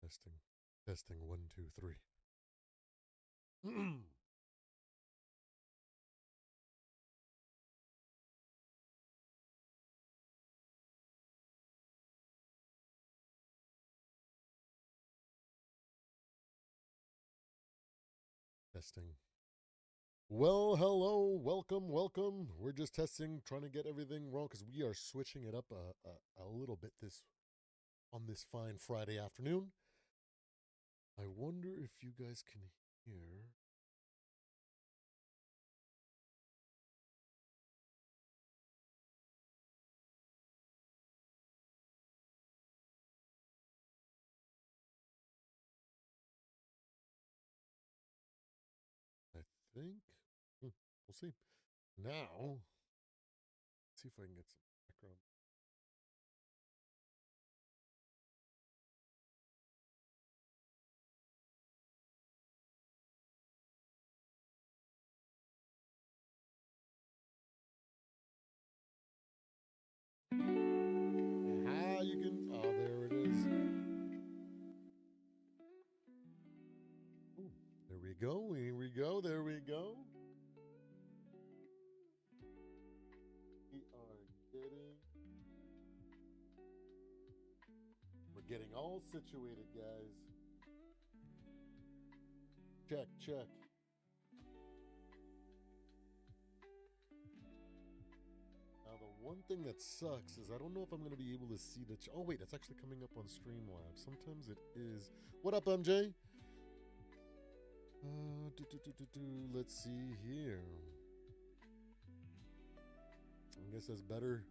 Testing. Testing. 1, 2, 3. Testing. Well, hello, welcome. We're just testing, trying to get everything wrong because we are switching it up a little bit on this fine Friday afternoon. I wonder if you guys can hear. I think. We'll see. Now, let's see if I can get some background. You can. Oh, there it is. Ooh, there we go. Here we go. There we go. We are getting. We're getting all situated, guys. Check. Now, the one thing that sucks is I don't know if I'm going to be able to see the. Oh, wait, it's actually coming up on Streamlabs. Sometimes it is. What up, MJ? Let's see here. I guess that's better.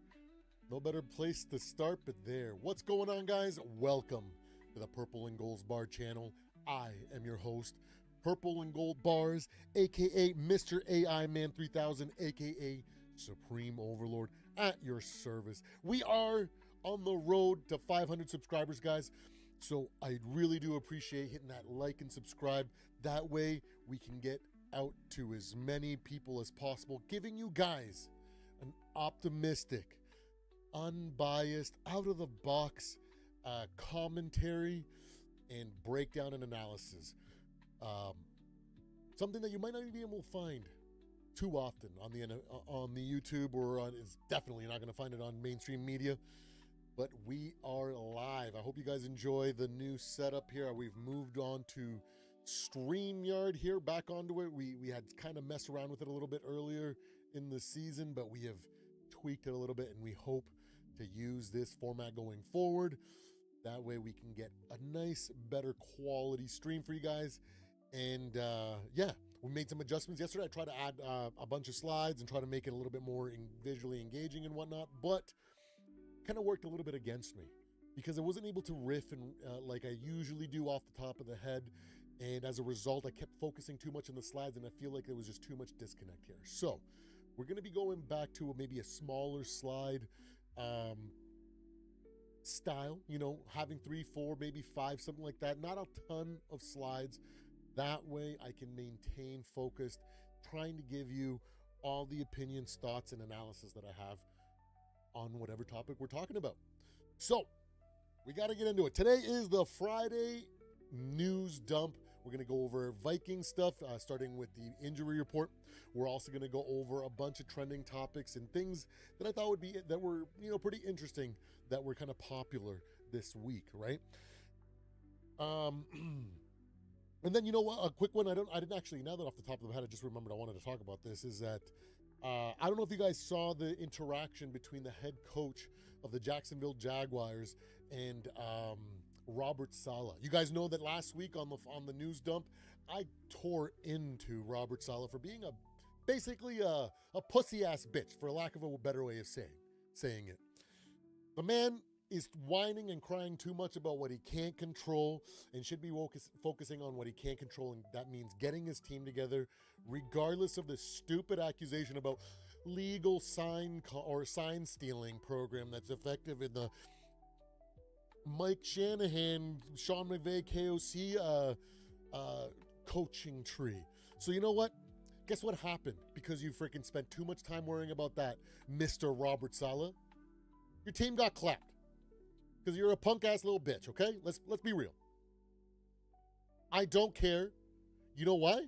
No better place to start but there. What's going on, guys? Welcome to the Purple and Gold's Bar channel. I am your host, Purple and Gold Bars, aka Mr. AI Man 3000, aka Supreme Overlord, at your service. We are on the road to 500 subscribers, guys. So I really do appreciate hitting that like and subscribe. That way we can get out to as many people as possible, giving you guys an optimistic, unbiased, out of the box commentary and breakdown and analysis. Something that you might not even be able to find too often on the YouTube, or on, it's definitely not going to find it on mainstream media. But we are live. I hope you guys enjoy the new setup here. We've moved on to StreamYard here, back onto it. We had kind of messed around with it a little bit earlier in the season, but we have tweaked it a little bit, and we hope to use this format going forward. That way we can get a nice, better quality stream for you guys. And yeah, we made some adjustments yesterday. I tried to add a bunch of slides and try to make it a little bit more visually engaging and whatnot, but kind of worked a little bit against me because I wasn't able to riff and like I usually do off the top of the head. And as a result, I kept focusing too much on the slides, and I feel like there was just too much disconnect here. So we're going to be going back to maybe a smaller slide style, having 3, 4, maybe 5, something like that. Not a ton of slides. That way I can maintain focused, trying to give you all the opinions, thoughts, and analysis that I have on whatever topic we're talking about. So we got to get into it. Today is the Friday news dump. We're going to go over Vikings stuff, starting with the injury report. We're also going to go over a bunch of trending topics and things that I thought were pretty interesting, that were kind of popular this week, right? And then, a quick one. I didn't actually, now that off the top of the head, I just remembered I wanted to talk about this, is that I don't know if you guys saw the interaction between the head coach of the Jacksonville Jaguars and Robert Saleh. You guys know that last week on the news dump, I tore into Robert Saleh for being basically a pussy ass bitch, for lack of a better way of saying it. The man is whining and crying too much about what he can't control, and should be focusing on what he can control, and that means getting his team together, regardless of the stupid accusation about legal sign stealing program that's effective in the Mike Shanahan, Sean McVay, KOC coaching tree. So you know what? Guess what happened? Because you freaking spent too much time worrying about that, Mr. Robert Saleh. Your team got clapped because you're a punk ass little bitch. Okay, let's be real. I don't care. You know why?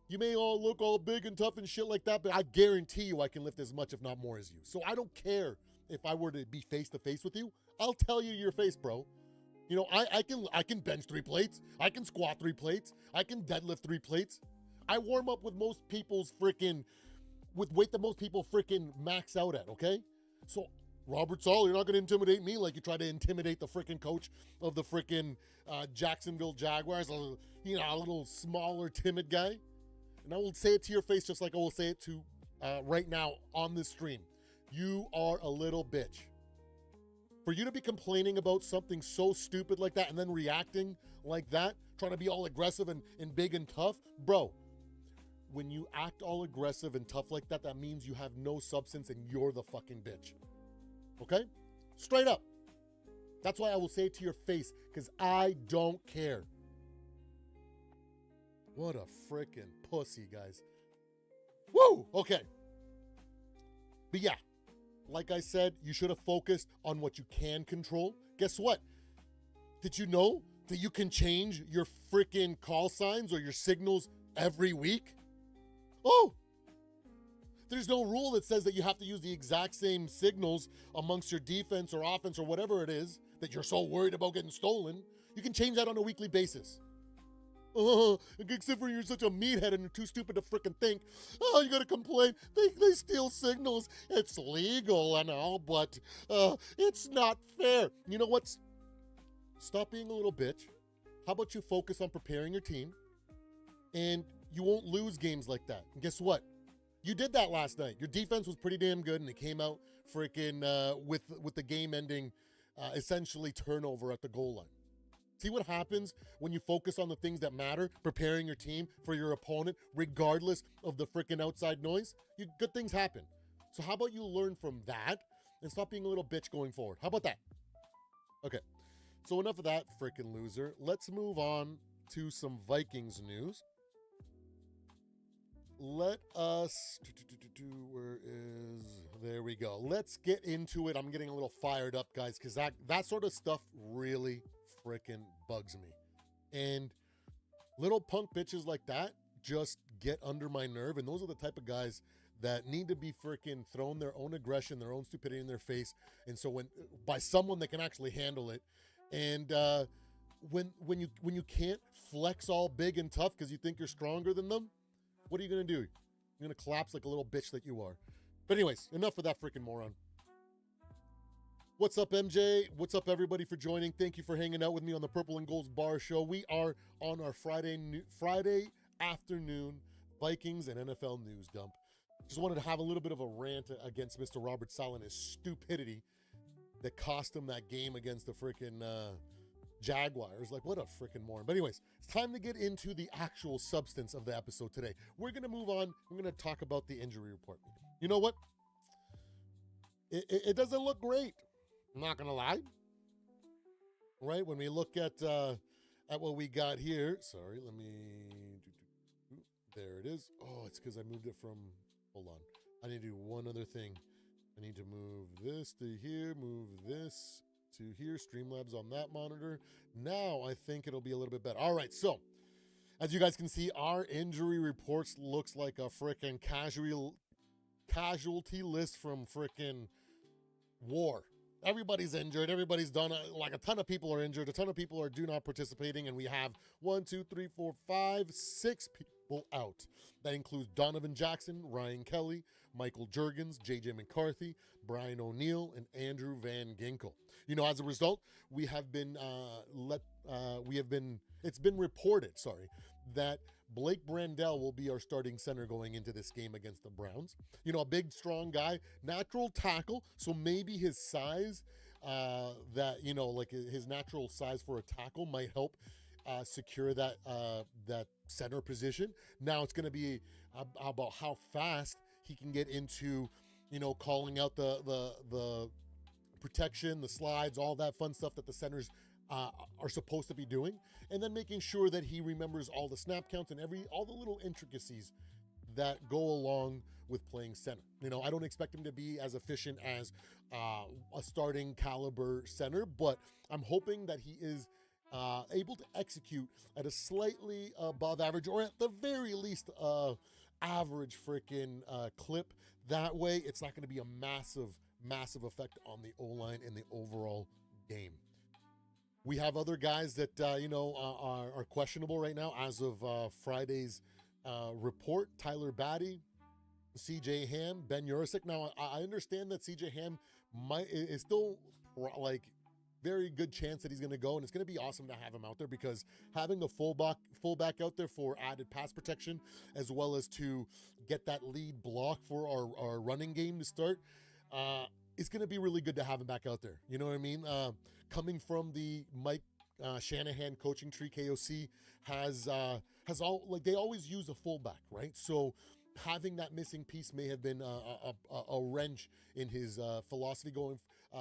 You may all look all big and tough and shit like that, but I guarantee you I can lift as much, if not more, as you. So I don't care if I were to be face to face with you. I'll tell you to your face, bro. You know, I can bench 3 plates. I can squat 3 plates. I can deadlift 3 plates. I warm up with most people's freaking, with weight that most people freaking max out at, okay? So, Robert Saul, you're not going to intimidate me like you try to intimidate the freaking coach of the freaking Jacksonville Jaguars, you know, a little smaller, timid guy. And I will say it to your face just like I will say it to right now on this stream. You are a little bitch. For you to be complaining about something so stupid like that and then reacting like that, trying to be all aggressive and big and tough, bro, when you act all aggressive and tough like that, that means you have no substance and you're the fucking bitch. Okay? Straight up. That's why I will say it to your face, because I don't care. What a freaking pussy, guys. Woo! Okay. But yeah, like I said, you should have focused on what you can control. Guess what? Did you know that you can change your freaking call signs or your signals every week? Oh! There's no rule that says that you have to use the exact same signals amongst your defense or offense or whatever it is that you're so worried about getting stolen. You can change that on a weekly basis. Except for you're such a meathead and you're too stupid to freaking think. Oh, you gotta complain. They steal signals. It's legal and all, but it's not fair. You know what? Stop being a little bitch. How about you focus on preparing your team and you won't lose games like that. And guess what? You did that last night. Your defense was pretty damn good and it came out freaking with the game ending essentially turnover at the goal line. See what happens when you focus on the things that matter, preparing your team for your opponent, regardless of the freaking outside noise? Good things happen. So how about you learn from that and stop being a little bitch going forward? How about that? Okay, so enough of that freaking loser. Let's move on to some Vikings news. Let us, where is, there we go. Let's get into it. I'm getting a little fired up, guys, because that sort of stuff really freaking bugs me. And little punk bitches like that just get under my nerve. And those are the type of guys that need to be freaking thrown their own aggression, their own stupidity in their face. And so by someone that can actually handle it. And when you can't flex all big and tough because you think you're stronger than them, what are you going to do? You're going to collapse like a little bitch that you are. But anyways, enough of that freaking moron. What's up, MJ? What's up, everybody, for joining? Thank you for hanging out with me on the Purple and Gold's Bar Show. We are on our Friday afternoon Vikings and NFL news dump. Just wanted to have a little bit of a rant against Mr. Robert Saleh and his stupidity that cost him that game against the freaking Jaguars. Like, what a freaking moron. But anyways, it's time to get into the actual substance of the episode today. We're going to move on. We're going to talk about the injury report. You know what? It doesn't look great. I'm not going to lie. Right? When we look at what we got here. Sorry, let me... There it is. Oh, it's because I moved it from... Hold on. I need to do one other thing. I need to move this to here, move this to here, Streamlabs on that monitor. Now I think it'll be a little bit better. All right, so as you guys can see, our injury reports looks like a freaking casualty list from freaking war. Everybody's injured. Everybody's done. Like a ton of people are injured. A ton of people are not participating, and we have 1, 2, 3, 4, 5, 6 people out. That includes Donovan Jackson, Ryan Kelly, Michael Juergens, JJ McCarthy, Brian O'Neill, and Andrew Van Ginkel. You know, as a result, we have been it's been reported, that Blake Brandel will be our starting center going into this game against the Browns. You know, a big, strong guy, natural tackle, so maybe his size, like his natural size for a tackle might help secure that center position. Now it's going to be about how fast he can get into, calling out the protection, the slides, all that fun stuff that the centers are supposed to be doing, and then making sure that he remembers all the snap counts and all the little intricacies that go along with playing center. I don't expect him to be as efficient as a starting caliber center, but I'm hoping that he is able to execute at a slightly above average, or at the very least average freaking clip. That way, it's not going to be a massive effect on the O-line and the overall game. We have other guys that are questionable right now as of Friday's report. Tyler Batty, CJ Ham, Ben Urisic. Now I understand that CJ Ham is still like very good chance that he's going to go, and it's going to be awesome to have him out there, because having a fullback out there for added pass protection, as well as to get that lead block for our running game to start, it's going to be really good to have him back out there. You know what I mean? Coming from the Mike Shanahan coaching tree, KOC has all, like, they always use a fullback, right? So having that missing piece may have been a wrench in his philosophy going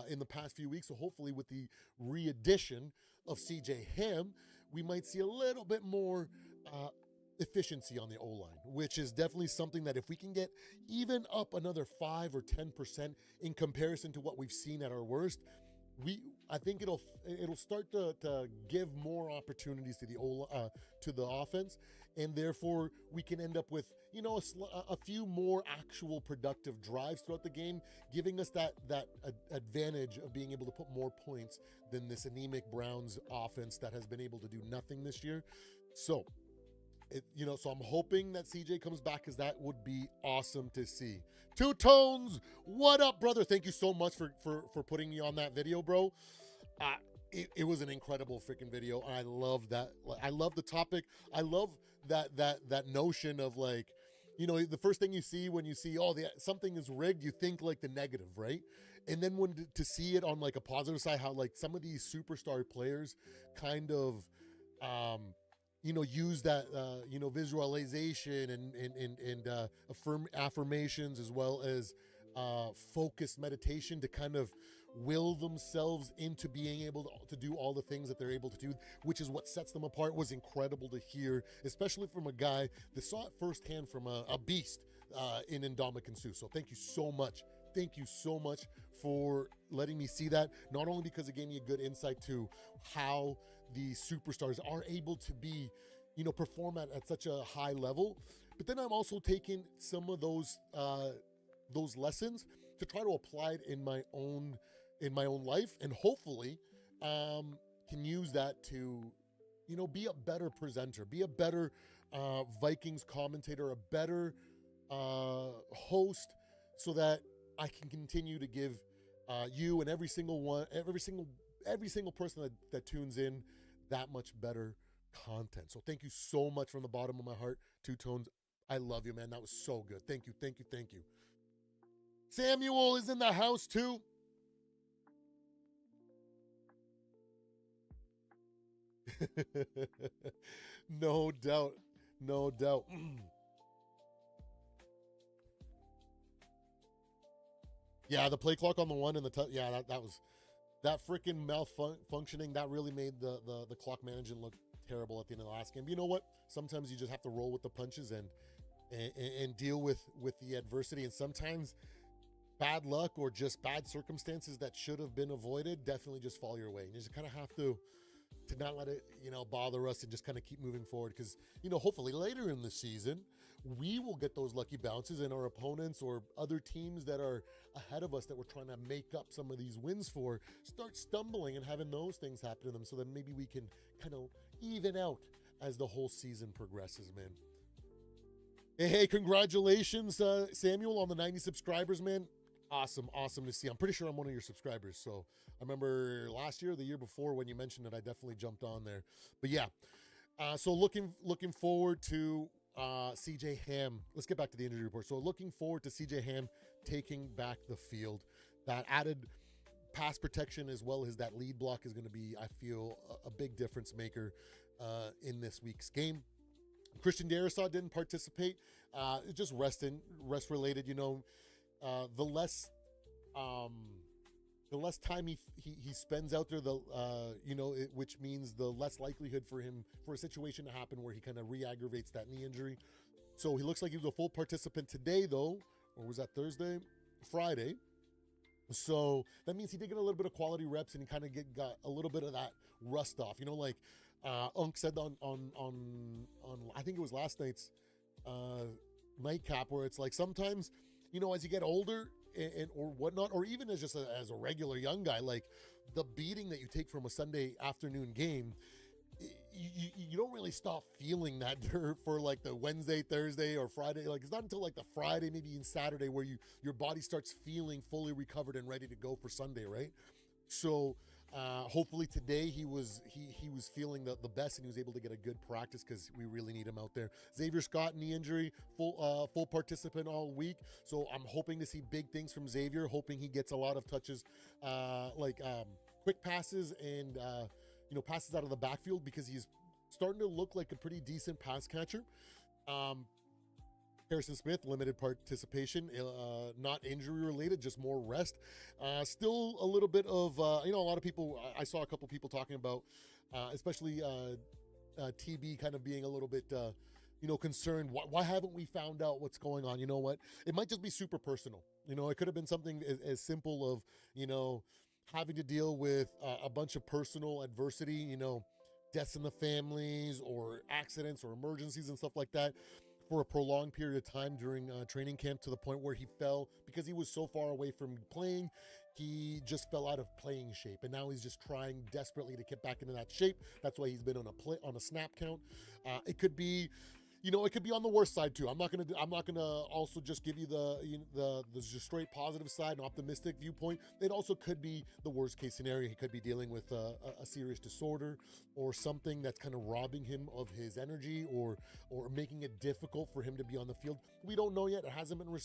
in the past few weeks. So hopefully with the re-addition of CJ Ham, we might see a little bit more efficiency on the O-line, which is definitely something that if we can get even up another 5 or 10% in comparison to what we've seen at our worst, I think it'll start to give more opportunities to the offense, and therefore we can end up with a few more actual productive drives throughout the game, giving us that advantage of being able to put more points than this anemic Browns offense that has been able to do nothing this year. So so I'm hoping that CJ comes back, because that would be awesome to see. Two Tones, what up, brother? Thank you so much for putting me on that video, bro. It was an incredible freaking video, and I love that. I love the topic. I love that notion of, like, the first thing you see when you see something is rigged, you think like the negative, right? And then when to see it on like a positive side, how like some of these superstar players kind of use that, visualization and affirmations, as well as focused meditation, to kind of will themselves into being able to do all the things that they're able to do, which is what sets them apart. Was incredible to hear, especially from a guy that saw it firsthand from a beast in Ndamukong Suh. So thank you so much. Thank you so much for letting me see that, not only because it gave me a good insight to how the superstars are able to be, perform at such a high level, but then I'm also taking some of those lessons to try to apply it in my own life, and hopefully can use that to, be a better presenter, be a better Vikings commentator, a better host, so that I can continue to give you and every single person that tunes in that much better content. So thank you so much from the bottom of my heart, Two Tones. I love you, man. That was so good. Thank you. Samuel is in the house too. No doubt. Yeah, the play clock on the one and that was that freaking malfunctioning. That really made the clock management look terrible at the end of the last game. But you know what? Sometimes you just have to roll with the punches and deal with the adversity. And sometimes bad luck or just bad circumstances that should have been avoided definitely just fall your way. And you just kind of have to not let it, bother us, and just kind of keep moving forward. Because, hopefully later in the season, we will get those lucky bounces, and our opponents or other teams that are ahead of us that we're trying to make up some of these wins for start stumbling and having those things happen to them, so that maybe we can kind of even out as the whole season progresses, man. Hey, congratulations, Samuel, on the 90 subscribers, man. Awesome to see. I'm pretty sure I'm one of your subscribers. So I remember last year, the year before, when you mentioned it, I definitely jumped on there. But yeah, so looking forward to CJ Ham. Let's get back to the injury report. So looking forward to CJ Ham taking back the field. That added pass protection, as well as that lead block, is going to be, I feel, a big difference maker in this week's game. Christian Darrisaw didn't participate. Just rest related. The less time he spends out there, which means the less likelihood for a situation to happen where he kind of re-aggravates that knee injury. So he looks like he was a full participant today, though, or was that Friday. So that means he did get a little bit of quality reps and he kind of got a little bit of that rust off. Like Unk said on I think it was last night's uh, nightcap, where it's like sometimes, as you get older and or whatnot, or even as just as a regular young guy, like the beating that you take from a Sunday afternoon game, you don't really stop feeling that for like the Wednesday, Thursday, or Friday. Like it's not until like the Friday, maybe even Saturday, where your body starts feeling fully recovered and ready to go for Sunday, right? So hopefully today he was feeling the best, and he was able to get a good practice, because we really need him out there. Xavier Scott, knee injury, full participant all week, so I'm hoping to see big things from Xavier. Hoping he gets a lot of touches, quick passes and passes out of the backfield, because he's starting to look like a pretty decent pass catcher. Harrison Smith, limited participation, not injury related, just more rest. Still a little bit of, a lot of people, I saw a couple people talking about, especially TB kind of being a little bit, concerned. Why haven't we found out what's going on? You know what? It might just be super personal. It could have been something as simple of, having to deal with a bunch of personal adversity, deaths in the families or accidents or emergencies and stuff like that, for a prolonged period of time during training camp, to the point where he fell, because he was so far away from playing, he just fell out of playing shape, and now he's just trying desperately to get back into that shape. That's why he's been on a snap count. It could be, it could be on the worst side too. I'm not gonna also just give you the just straight positive side and optimistic viewpoint. It also could be the worst case scenario. He could be dealing with a serious disorder, or something that's kind of robbing him of his energy, or making it difficult for him to be on the field. We don't know yet. It hasn't been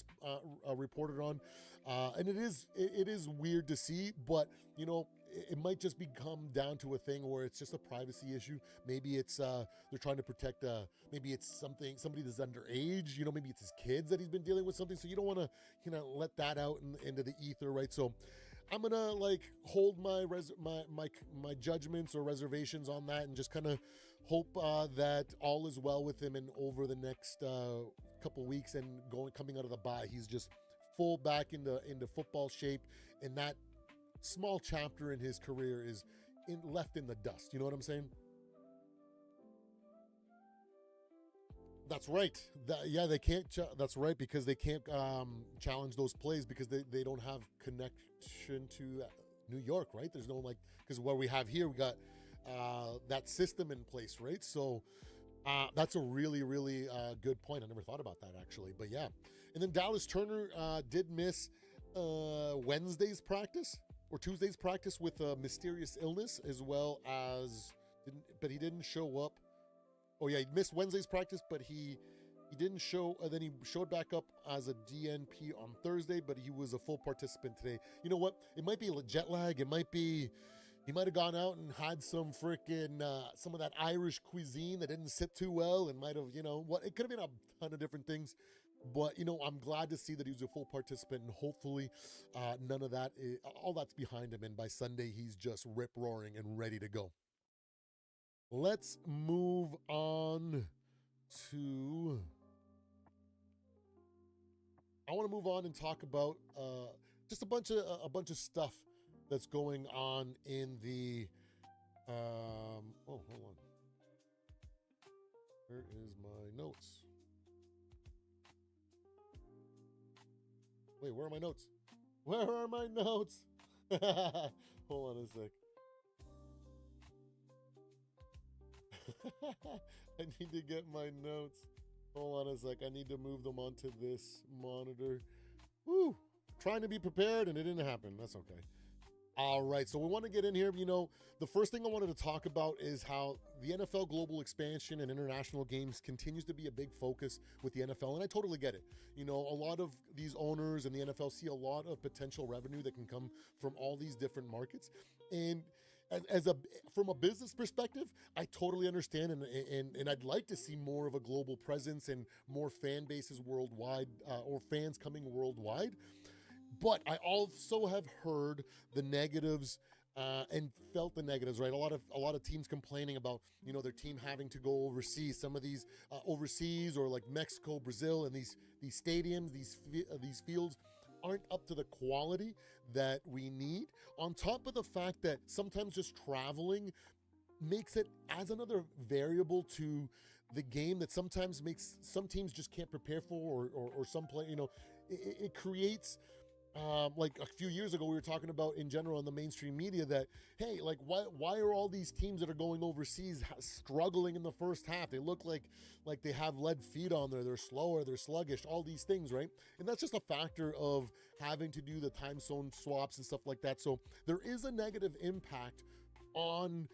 reported on, and it is weird to see, but it might just become down to a thing where it's just a privacy issue. Maybe it's they're trying to protect, maybe it's somebody that's underage, maybe it's his kids that he's been dealing with something, so you don't want to let that out into the ether, right? So I'm gonna hold my judgments or reservations on that, and just kind of hope that all is well with him, and over the next couple weeks and coming out of the bye, he's just full back into football shape, and that small chapter in his career is left in the dust. You know what I'm saying? That's right. They can't. That's right, because they can't challenge those plays, because they don't have connection to New York, right? There's no because what we have here, we got that system in place, right? So that's a really, really good point. I never thought about that, actually, but yeah. And then Dallas Turner did miss Wednesday's practice, or Tuesday's practice, with a mysterious illness, as well as but he didn't show up. Oh yeah, he missed Wednesday's practice, but he didn't show. Then he showed back up as a DNP on Thursday, but he was a full participant today. You know what? It might be a jet lag. It might be he might have gone out and had some freaking some of that Irish cuisine that didn't sit too well, and might have, what, it could have been a ton of different things. But I'm glad to see that he was a full participant, and hopefully none of that, all that's behind him, and by Sunday he's just rip roaring and ready to go. Let's move on to. I want to move on and talk about just a bunch of stuff that's going on in the. Oh, hold on. Where is my notes? Wait, where are my notes? Where are my notes? Hold on a sec. I need to get my notes. Hold on a sec. I need to move them onto this monitor. Woo! Trying to be prepared, and it didn't happen. That's okay. All right, so we want to get in here. The first thing I wanted to talk about is how the NFL global expansion and international games continues to be a big focus with the NFL, and I totally get it. A lot of these owners in the NFL see a lot of potential revenue that can come from all these different markets, and from a business perspective, I totally understand, and I'd like to see more of a global presence and more fan bases worldwide, or fans coming worldwide. But I also have heard the negatives and felt the negatives, right? A lot of teams complaining about their team having to go overseas. Some of these overseas, or like Mexico, Brazil, and these stadiums, these fields aren't up to the quality that we need. On top of the fact that sometimes just traveling makes it as another variable to the game that sometimes makes some teams just can't prepare for, or some play, it creates, like a few years ago, we were talking about in general in the mainstream media that, hey, like why are all these teams that are going overseas struggling in the first half? They look like they have lead feet on there. They're slower, they're sluggish, all these things, right? And that's just a factor of having to do the time zone swaps and stuff like that. So there is a negative impact on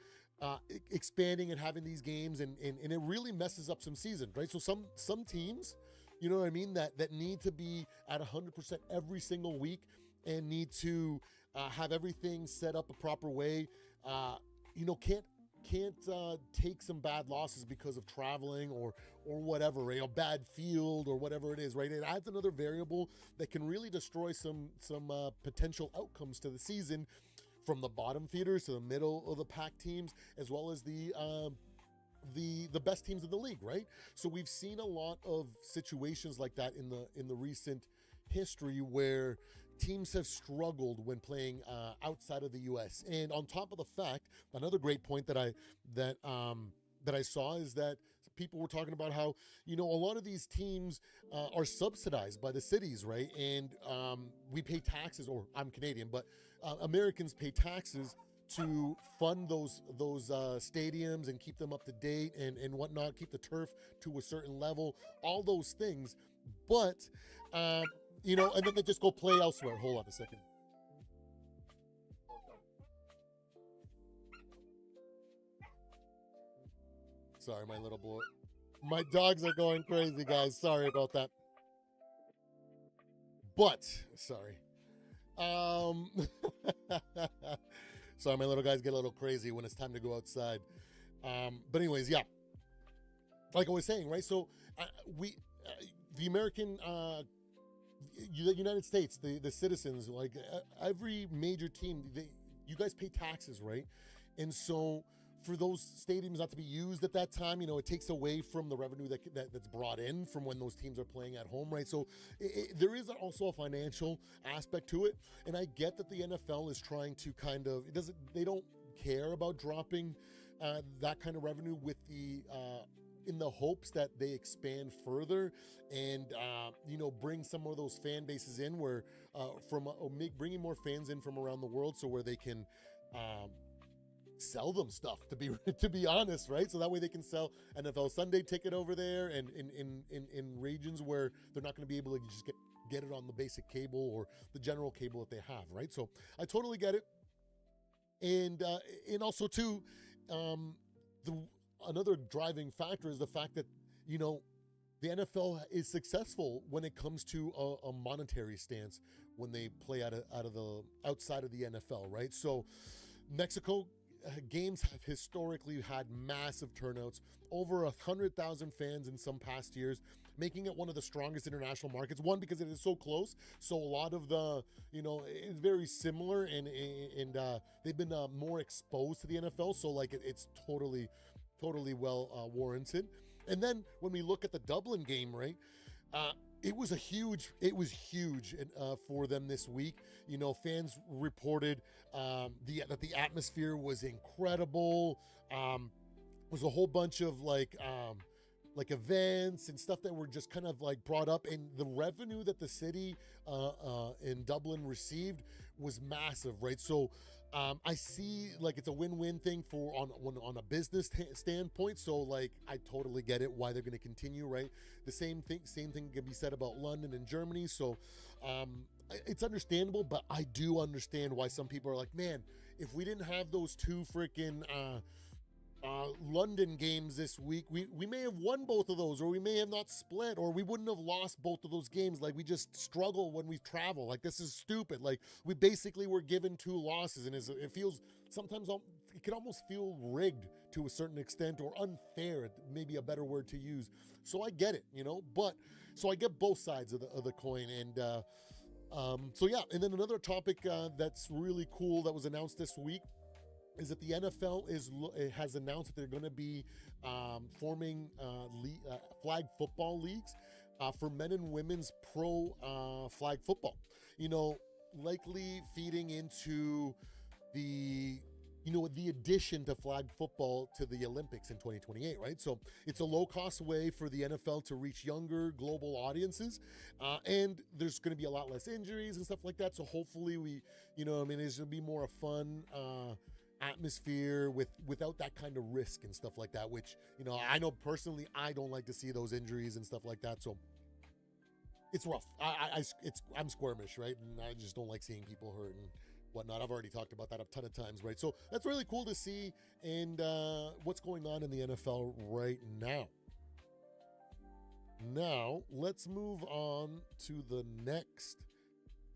expanding and having these games, and it really messes up some season, right? So some teams, you know what I mean, that need to be at 100% every single week and need to have everything set up a proper way, can't take some bad losses because of traveling or whatever, right? A bad field or whatever it is, right? It adds another variable that can really destroy some potential outcomes to the season, from the bottom feeders to the middle of the pack teams, as well as the best teams in the league, right? So we've seen a lot of situations like that in the recent history where teams have struggled when playing outside of the U.S. And on top of the fact, another great point that I saw is that people were talking about how, a lot of these teams are subsidized by the cities, right? And we pay taxes, or I'm Canadian, but Americans pay taxes to fund those stadiums and keep them up to date and whatnot, keep the turf to a certain level, all those things. But, and then they just go play elsewhere. Hold on a second. Sorry, my little boy. My dogs are going crazy, guys. Sorry about that. But, sorry. Sorry, my little guys get a little crazy when it's time to go outside. But anyways, yeah. Like I was saying, right? So the American, the United States, the citizens, like every major team, you guys pay taxes, right? And so for those stadiums not to be used at that time, it takes away from the revenue that's brought in from when those teams are playing at home, right? So there is also a financial aspect to it, and I get that the NFL is trying to they don't care about dropping that kind of revenue with in the hopes that they expand further and bring some of those fan bases in where bringing more fans in from around the world, so where they can sell them stuff, to be honest, right? So that way they can sell NFL Sunday ticket over there, and in regions where they're not going to be able to just get it on the basic cable or the general cable that they have, right? So I totally get it. And also too, another driving factor is the fact that the NFL is successful when it comes to a monetary stance when they play outside of the NFL, right? So Mexico games have historically had massive turnouts, over 100,000 fans in some past years, making it one of the strongest international markets. One, because it is so close, so a lot of the, it's very similar, and they've been more exposed to the NFL, so like it's totally well warranted. And then when we look at the Dublin game, right, it was huge for them this week. Fans reported that the atmosphere was incredible. Was a whole bunch of like events and stuff that were just kind of like brought up, and the revenue that the city in Dublin received was massive, right? So I see like it's a win-win thing on a business standpoint. So like I totally get it why they're going to continue, right? The same thing can be said about London and Germany. So it's understandable, but I do understand why some people are like, man, if we didn't have those two freaking London games this week, we may have won both of those, or we may have not split, or we wouldn't have lost both of those games. Like, we just struggle when we travel. Like, this is stupid. Like, we basically were given two losses, and it feels sometimes, it can almost feel rigged to a certain extent, or unfair, maybe a better word to use. So I get it, but so I get both sides of the coin. And so yeah. And then another topic that's really cool that was announced this week is that the NFL has announced that they're going to be forming flag football leagues for men and women's pro flag football. likely feeding into the the addition to flag football to the Olympics in 2028, right? So it's a low-cost way for the NFL to reach younger global audiences, and there's going to be a lot less injuries and stuff like that. So hopefully there's going to be more a fun atmosphere without that kind of risk and stuff like that. Which I know personally, I don't like to see those injuries and stuff like that. So it's rough. I'm squirmish, right? And I just don't like seeing people hurt and whatnot. I've already talked about that a ton of times, right? So that's really cool to see, and what's going on in the NFL right now. Now, let's move on to the next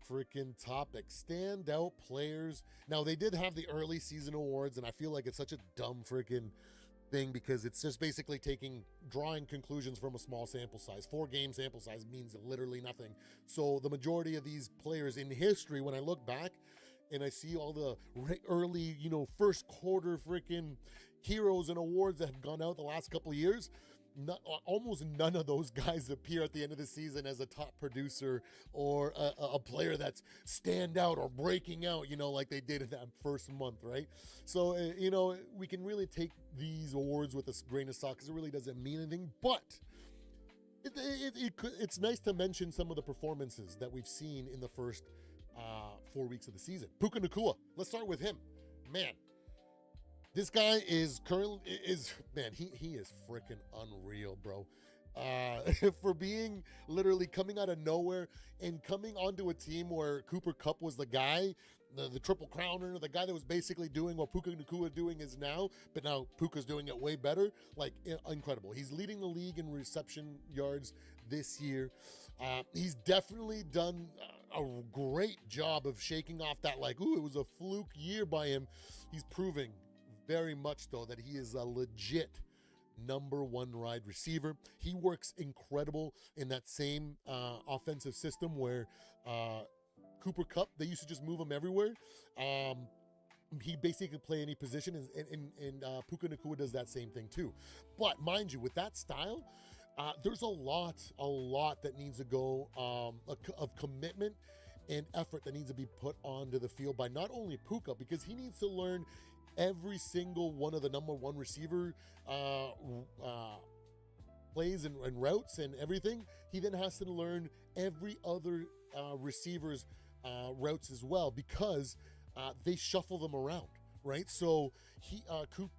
freaking topic. Standout players. Now, they did have the early season awards, and I feel like it's such a dumb freaking thing because it's just basically drawing conclusions from a small sample size. 4-game sample size means literally nothing. So the majority of these players in history, when I look back, and I see all the early, first quarter freaking heroes and awards that have gone out the last couple of years, almost none of those guys appear at the end of the season as a top producer or a player that's stand out or breaking out, like they did in that first month, right? So, we can really take these awards with a grain of salt because it really doesn't mean anything, but it's nice to mention some of the performances that we've seen in the first 4 weeks of the season. Puka Nacua, let's start with him. Man, this guy he is freaking unreal, bro. For being literally coming out of nowhere and coming onto a team where Cooper Kupp was the guy, the triple crowner, the guy that was basically doing what Puka Nacua doing is now, but now Puka's doing it way better. Like, incredible. He's leading the league in reception yards this year. He's definitely done a great job of shaking off that, like, it was a fluke year by him. He's proving very much, though, that he is a legit number one wide receiver. He works incredible in that same offensive system where Cooper Kupp, they used to just move him everywhere. He basically could play any position, and Puka Nacua does that same thing too. But mind you, with that style, there's a lot that needs to go of commitment and effort that needs to be put onto the field by not only Puka, because he needs to learn every single one of the number one receiver plays and routes and everything. He then has to learn every other receiver's routes as well, because they shuffle them around, right? So Puka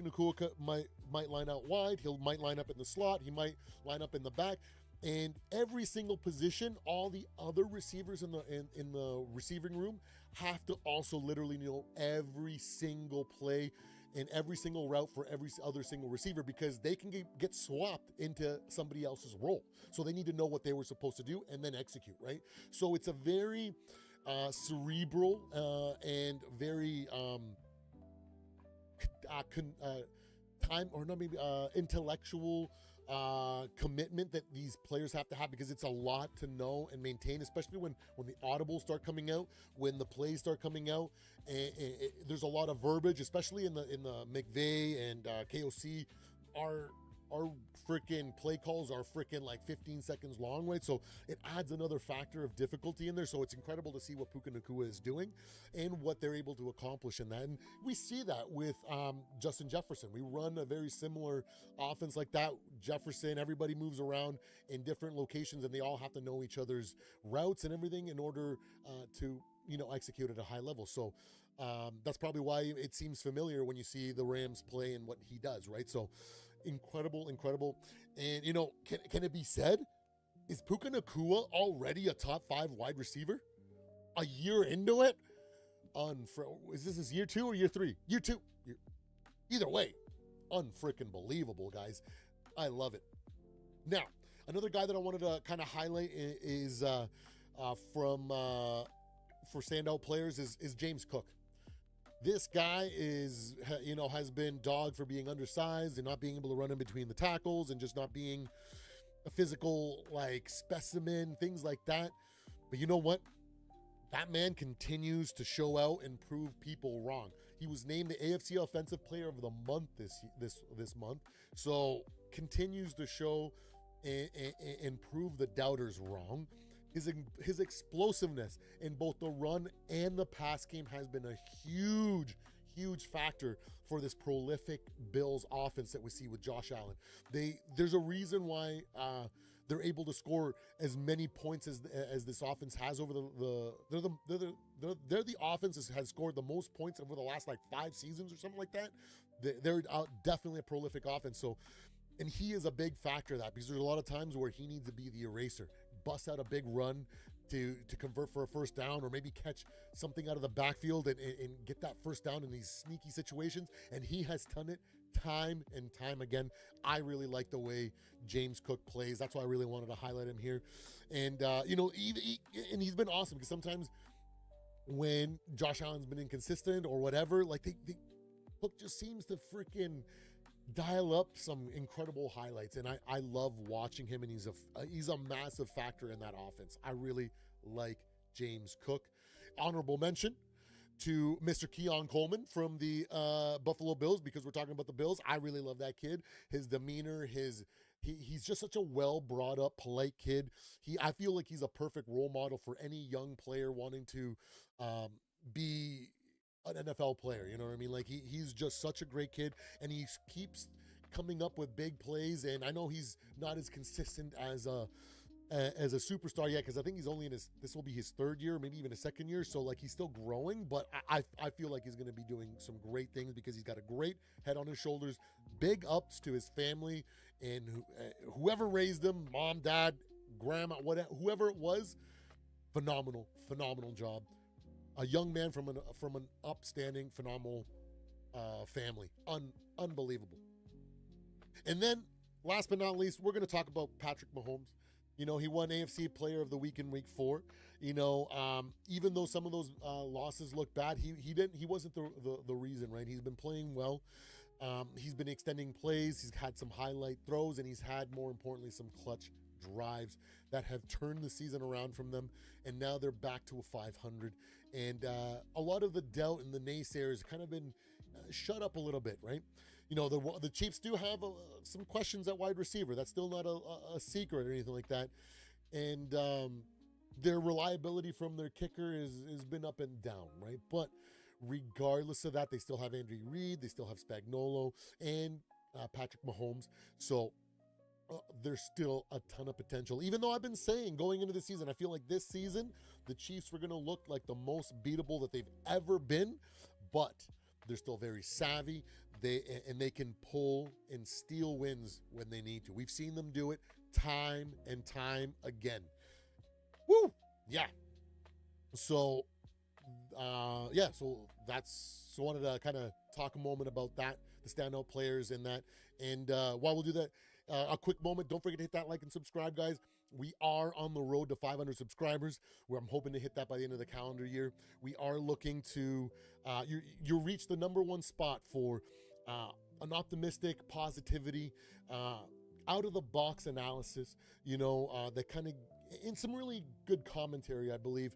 Nacua might line out wide. Might line up in the slot. He might line up in the back. And every single position, all the other receivers in the receiving room have to also literally know every single play and every single route for every other single receiver, because they can get swapped into somebody else's role. So they need to know what they were supposed to do and then execute, right? So it's a very cerebral and very intellectual commitment that these players have to have, because it's a lot to know and maintain, especially when the audibles start coming out, when the plays start coming out, and there's a lot of verbiage, especially in the McVay and KOC. Our freaking play calls are freaking like 15 seconds long, right? So it adds another factor of difficulty in there. So it's incredible to see what Puka Nacua is doing and what they're able to accomplish in that. And we see that with Justin Jefferson. We run a very similar offense like that. Jefferson, everybody moves around in different locations, and they all have to know each other's routes and everything in order to execute at a high level. So that's probably why it seems familiar when you see the Rams play and what he does, right? So incredible. And can it be said, is Puka Nacua already a top 5 wide receiver a year into it? Is this his year 2 or year 3? Year 2. Either way, unfreaking believable, guys. I love it. Now, another guy that I wanted to kind of highlight is for standout players is James Cook. This guy has been dogged for being undersized and not being able to run in between the tackles and just not being a physical specimen, things like that. But you know what? That man continues to show out and prove people wrong. He was named the AFC Offensive Player of the Month this month. So continues to show and prove the doubters wrong. his explosiveness in both the run and the pass game has been a huge factor for this prolific Bills offense that we see with Josh Allen. There's a reason why they're able to score as many points as this offense has over they're the offense that has scored the most points over the last like 5 seasons or something like that. They're definitely a prolific offense. So, and he is a big factor of that, because there's a lot of times where he needs to be the eraser, bust out a big run to convert for a first down, or maybe catch something out of the backfield and get that first down in these sneaky situations. And he has done it time and time again. I really like the way James Cook plays. That's why I really wanted to highlight him here. And, and he's been awesome, because sometimes when Josh Allen's been inconsistent or whatever, like Cook just seems to freaking dial up some incredible highlights, and I love watching him, and he's a massive factor in that offense. I really like James Cook. Honorable mention to Mr. Keon Coleman from the Buffalo Bills, because we're talking about the Bills. I really love that kid. His demeanor, he's just such a well brought up, polite kid. I feel like he's a perfect role model for any young player wanting to be an NFL player. You know what I mean? Like he's just such a great kid, and he keeps coming up with big plays. And I know he's not as consistent as a superstar yet, because I think he's only this will be his 3rd year, maybe even a 2nd year. So like he's still growing, but I feel like he's going to be doing some great things, because he's got a great head on his shoulders. Big ups to his family and whoever raised him, mom, dad, grandma, whoever it was. Phenomenal job. A young man from an upstanding, phenomenal family. Unbelievable. And then, last but not least, we're going to talk about Patrick Mahomes. You know, he won AFC Player of the Week in Week 4. You know, even though some of those losses look bad, he wasn't the reason, right? He's been playing well. He's been extending plays. He's had some highlight throws, and he's had, more importantly, some clutch drives that have turned the season around from them, and now they're back to a 500. And a lot of the doubt and the naysayers kind of been shut up a little bit, right? You know, the Chiefs do have some questions at wide receiver. That's still not a secret or anything like that. And their reliability from their kicker has been up and down, right? But regardless of that, they still have Andy Reid, they still have Spagnuolo, and Patrick Mahomes. So there's still a ton of potential. Even though I've been saying going into the season, I feel like this season, the Chiefs were going to look like the most beatable that they've ever been, but they're still very savvy. They can pull and steal wins when they need to. We've seen them do it time and time again. Woo! Yeah. So, so I wanted to kind of talk a moment about that, the standout players in that. And while we'll do that, a quick moment, don't forget to hit that like and subscribe, guys. We are on the road to 500 subscribers, where I'm hoping to hit that by the end of the calendar year. We are looking to, you reach the #1 spot for an optimistic positivity, out-of-the-box analysis, you know, that kind of, in some really good commentary, I believe.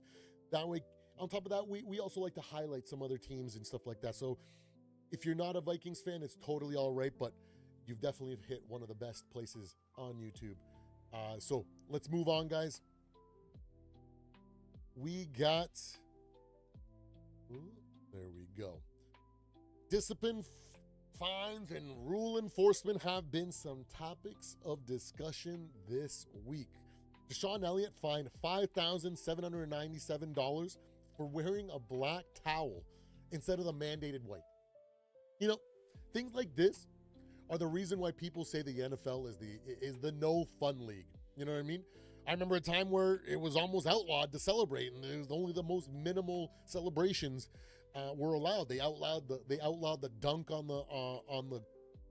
That way, on top of that, we also like to highlight some other teams and stuff like that. So if you're not a Vikings fan, it's totally all right, but you've definitely hit one of the best places on YouTube. So let's move on, guys. We got, there we go. Discipline, fines, and rule enforcement have been some topics of discussion this week. Deshaun Elliott fined $5,797 for wearing a black towel instead of the mandated white. You know, things like this are the reason why people say the NFL is the no fun league. You know what I mean? I remember a time where it was almost outlawed to celebrate, and it was only the most minimal celebrations were allowed. They outlawed the dunk on the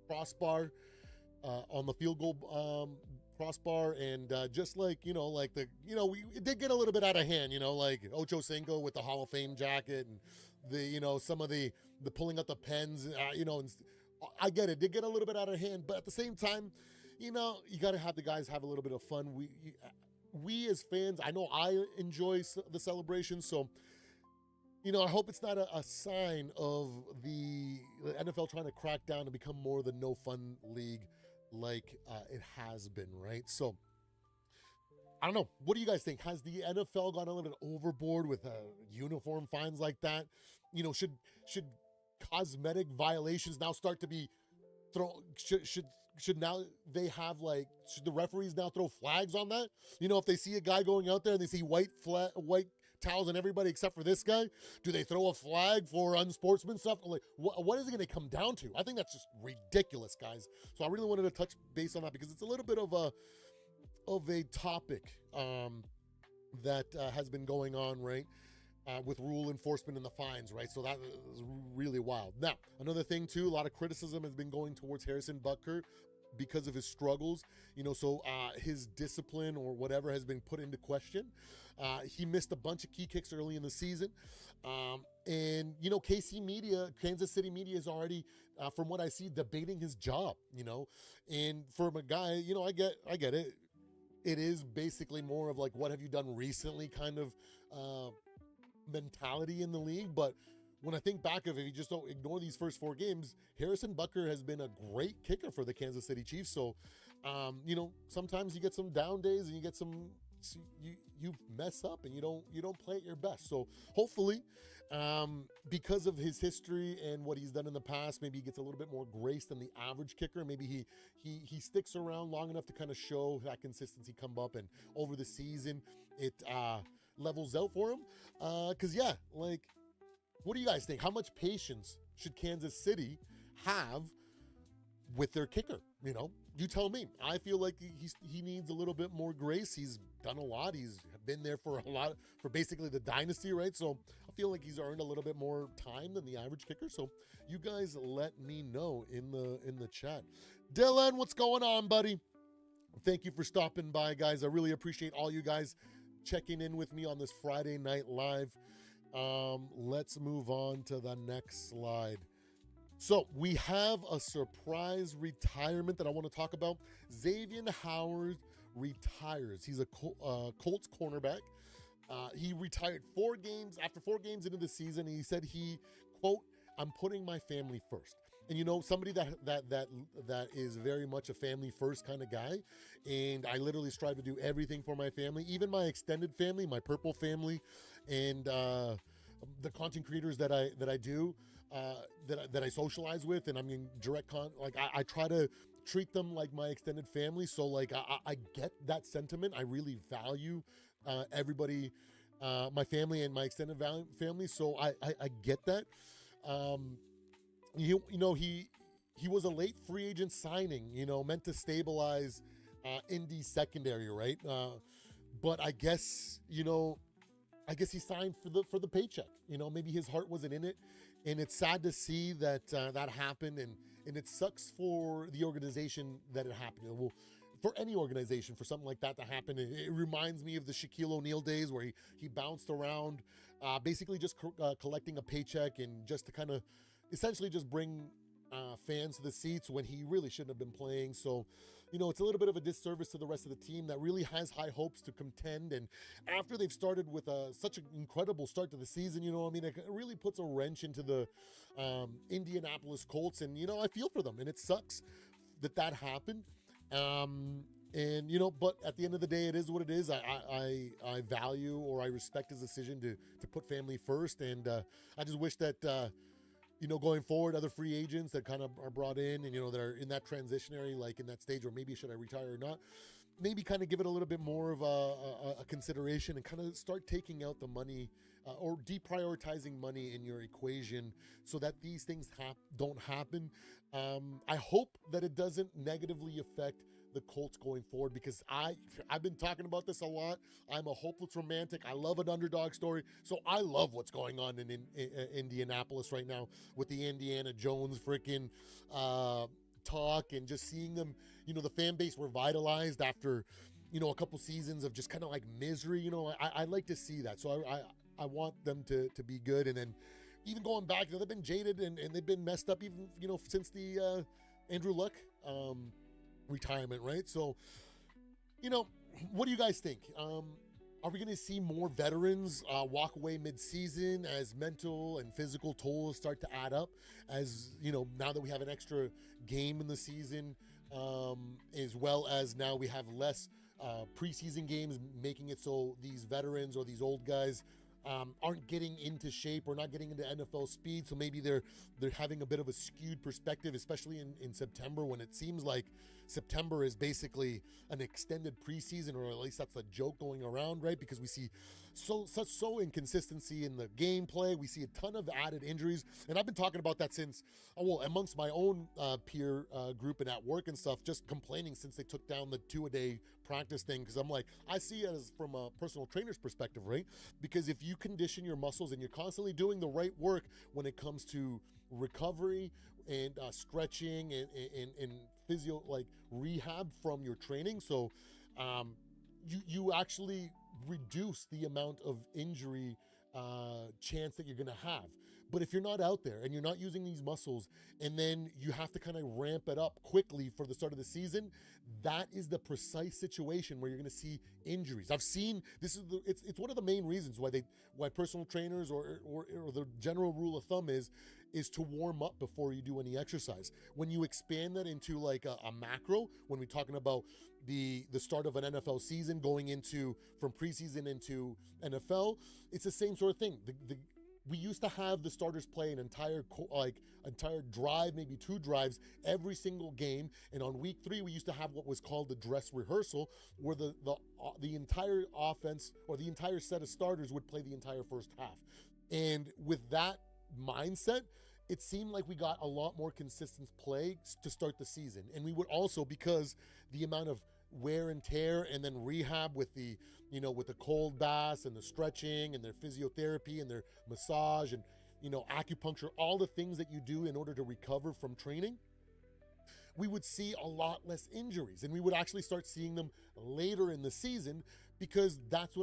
crossbar, on the field goal crossbar, and just like it did get a little bit out of hand. You know, like Ocho Cinco with the Hall of Fame jacket, and some of the pulling out the pens. And I get it. Did get a little bit out of hand, but at the same time, you got to have the guys have a little bit of fun. We as fans, I know I enjoy the celebration, so I hope it's not a sign of the NFL trying to crack down and become more the no fun league like it has been, right? So I don't know. What do you guys think? Has the NFL gone a little bit overboard with uniform fines like that? Should cosmetic violations now start to be thrown? Should now they have like? Should the referees now throw flags on that? If they see a guy going out there and they see white towels on everybody except for this guy, do they throw a flag for unsportsman stuff? Like, what is it going to come down to? I think that's just ridiculous, guys. So I really wanted to touch base on that because it's a little bit of a topic that has been going on, right? With rule enforcement and the fines, right? So that is really wild. Now, another thing too, a lot of criticism has been going towards Harrison Butker because of his struggles, so his discipline or whatever has been put into question. He missed a bunch of key kicks early in the season. And Kansas City media is already, from what I see, debating his job, and from a guy, I get it. It is basically more of like, what have you done recently kind of mentality in the league. But when I think back of it, if you just don't ignore these first 4 games, Harrison Butker has been a great kicker for the Kansas City Chiefs. So, sometimes you get some down days and you get you mess up and you don't play at your best. So hopefully, because of his history and what he's done in the past, maybe he gets a little bit more grace than the average kicker. Maybe he sticks around long enough to kind of show that consistency come up, and over the season it levels out for him. What do you guys think? How much patience should Kansas City have with their kicker? You tell me. I feel like he needs a little bit more grace. He's done a lot. He's been there for basically the dynasty, right? So I feel like he's earned a little bit more time than the average kicker. So you guys let me know in the chat. Dylan, what's going on, buddy? Thank you for stopping by, guys. I really appreciate all you guys checking in with me on this Friday night live. Let's move on to the next slide. So we have a surprise retirement that I want to talk about. Xavier Howard retires. He's a Colts cornerback. He retired 4 games. After 4 games into the season, he said quote, "I'm putting my family first." And somebody that is very much a family first kind of guy. And I literally strive to do everything for my family, even my extended family, my purple family, and the content creators that I do, that I socialize with, and I mean I try to treat them like my extended family. So like I get that sentiment. I really value everybody, my family and my extended family. So I get that. He was a late free agent signing, meant to stabilize Indy secondary, right? But I guess he signed for the paycheck. Maybe his heart wasn't in it, and it's sad to see that that happened, and it sucks for the organization that it happened. Well, for any organization, for something like that to happen, it reminds me of the Shaquille O'Neal days where he bounced around, basically just collecting a paycheck and just to kind of essentially just bring fans to the seats when he really shouldn't have been playing. So, it's a little bit of a disservice to the rest of the team that really has high hopes to contend. And after they've started with such an incredible start to the season, it really puts a wrench into the Indianapolis Colts. And, I feel for them, and it sucks that happened. But at the end of the day, it is what it is. I value or I respect his decision to put family first. And I just wish that, going forward, other free agents that kind of are brought in and, that are in that transitionary, like in that stage where maybe should I retire or not, maybe kind of give it a little bit more of a consideration and kind of start taking out the money or deprioritizing money in your equation so that these things don't happen. I hope that it doesn't negatively affect the Colts going forward, because I've been talking about this a lot. I'm a hopeless romantic. I love an underdog story. So I love what's going on in Indianapolis right now with the Indiana Jones freaking talk, and just seeing them, the fan base revitalized after, a couple seasons of just kind of like misery. I like to see that. So I want them to be good. And then even going back, they've been jaded and they've been messed up even, since the Andrew Luck retirement, right? So, what do you guys think? Are we going to see more veterans walk away mid-season as mental and physical tolls start to add up? As now that we have an extra game in the season, as well as now we have less preseason games, making it so these veterans or these old guys aren't getting into shape or not getting into NFL speed. So maybe they're having a bit of a skewed perspective, especially in September, when it seems like September is basically an extended preseason, or at least that's the joke going around, right? Because we see such inconsistency in the gameplay. We see a ton of added injuries, and I've been talking about that since, well, amongst my own peer group and at work and stuff, just complaining since they took down the 2-a-day practice thing. Because I'm like, I see it as from a personal trainer's perspective, right? Because if you condition your muscles and you're constantly doing the right work when it comes to recovery and stretching and physio, like rehab from your training, so you actually reduce the amount of injury chance that you're going to have. But if you're not out there and you're not using these muscles, and then you have to kind of ramp it up quickly for the start of the season, that is the precise situation where you're going to see injuries. I've seen this is it's one of the main reasons why personal trainers or the general rule of thumb is to warm up before you do any exercise. When you expand that into like a macro, when we're talking about the start of an NFL season going into from preseason into NFL, it's the same sort of thing. We used to have the starters play an entire drive, maybe 2 drives every single game. And on week 3, we used to have what was called the dress rehearsal, where the entire offense or the entire set of starters would play the entire first half. And with that mindset, it seemed like we got a lot more consistent play to start the season. And we would also, because the amount of wear and tear and then rehab with the cold baths and the stretching and their physiotherapy and their massage and acupuncture, all the things that you do in order to recover from training, we would see a lot less injuries, and we would actually start seeing them later in the season, because that's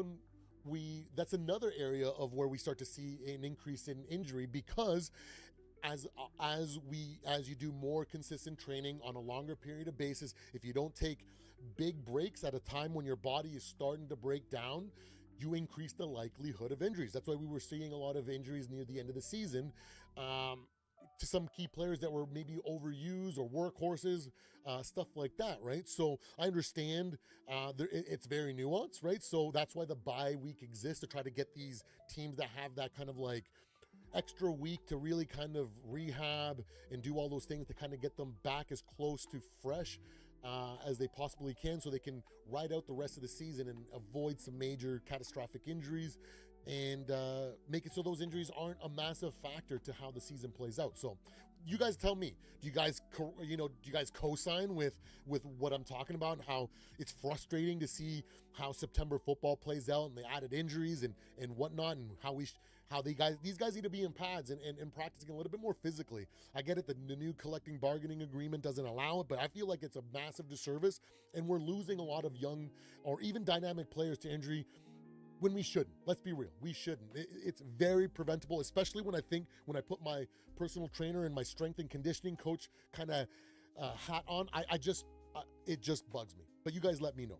another area of where we start to see an increase in injury, because as you do more consistent training on a longer period of basis, if you don't take big breaks at a time when your body is starting to break down, you increase the likelihood of injuries. That's why we were seeing a lot of injuries near the end of the season to some key players that were maybe overused or workhorses, stuff like that, right? So I understand it's very nuanced, right? So that's why the bye week exists, to try to get these teams that have that kind of like extra week to really kind of rehab and do all those things to kind of get them back as close to fresh as they possibly can, so they can ride out the rest of the season and avoid some major catastrophic injuries, and make it so those injuries aren't a massive factor to how the season plays out. So you guys tell me, do you guys co-sign with what I'm talking about, and how it's frustrating to see how September football plays out and the added injuries and whatnot, and how these guys need to be in pads and practicing a little bit more physically? I get it, the new collective bargaining agreement doesn't allow it, but I feel like it's a massive disservice, and we're losing a lot of young or even dynamic players to injury when we shouldn't. Let's be real, we shouldn't. It's very preventable, especially when I put my personal trainer and my strength and conditioning coach kind of hat on. It just bugs me. But you guys let me know.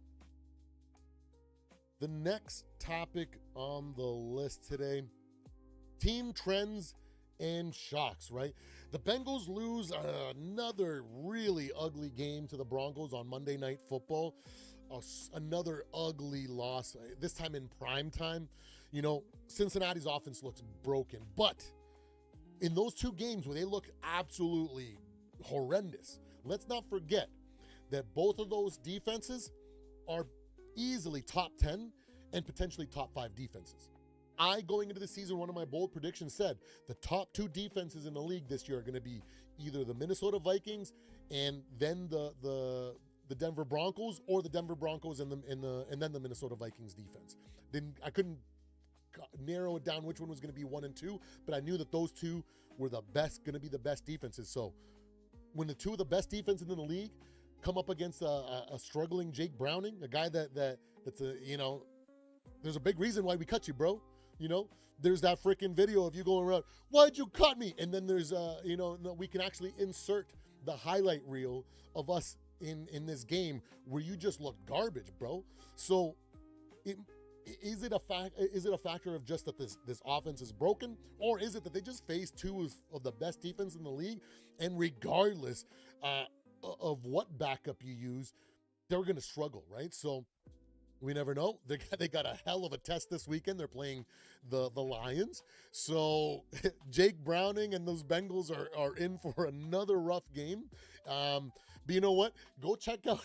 The next topic on the list today: team trends and shocks, right? The Bengals lose another really ugly game to the Broncos on Monday Night Football. Another ugly loss, this time in prime time. Cincinnati's offense looks broken, but in those 2 games where they look absolutely horrendous, let's not forget that both of those defenses are easily top 10 and potentially top 5 defenses. Going into the season, one of my bold predictions said the top 2 defenses in the league this year are going to be either the Minnesota Vikings and then the Denver Broncos, or the Denver Broncos and then the Minnesota Vikings defense. Then I couldn't narrow it down which one was going to be 1 and 2, but I knew that those 2 were going to be the best defenses. So when the 2 of the best defenses in the league come up against a struggling Jake Browning, a guy that's there's a big reason why we cut you, bro. There's that freaking video of you going around, why'd you cut me? And then there's we can actually insert the highlight reel of us in this game where you just look garbage, bro. So is it a factor of just that this offense is broken, or is it that they just faced 2 of the best defense in the league, and regardless of what backup you use, they're going to struggle, right? So we never know. They got a hell of a test this weekend. They're playing the Lions. So Jake Browning and those Bengals are in for another rough game. But you know what? Go check out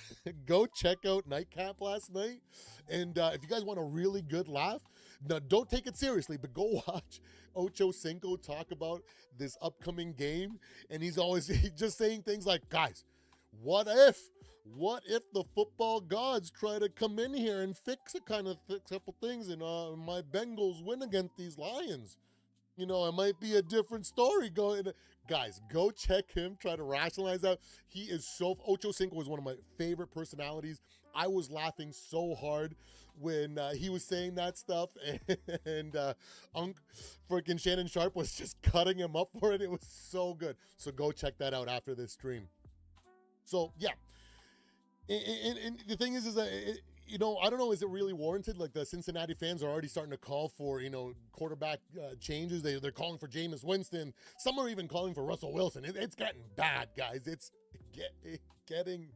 go check out Nightcap last night. And if you guys want a really good laugh, now don't take it seriously, but go watch Ocho Cinco talk about this upcoming game. And he's just saying things like, guys, what if the football gods try to come in here and fix a couple things and my Bengals win against these Lions? You know, it might be a different story going. Guys, go check him, try to rationalize that. He is Ocho Cinco is one of my favorite personalities. I was laughing so hard when he was saying that stuff, and freaking Shannon Sharp was just cutting him up for it. It was so good. So go check that out after this stream. So, yeah. And the thing is that, I don't know, is it really warranted? Like, the Cincinnati fans are already starting to call for, quarterback changes. They're calling for Jameis Winston. Some are even calling for Russell Wilson. It's getting bad, guys. It's getting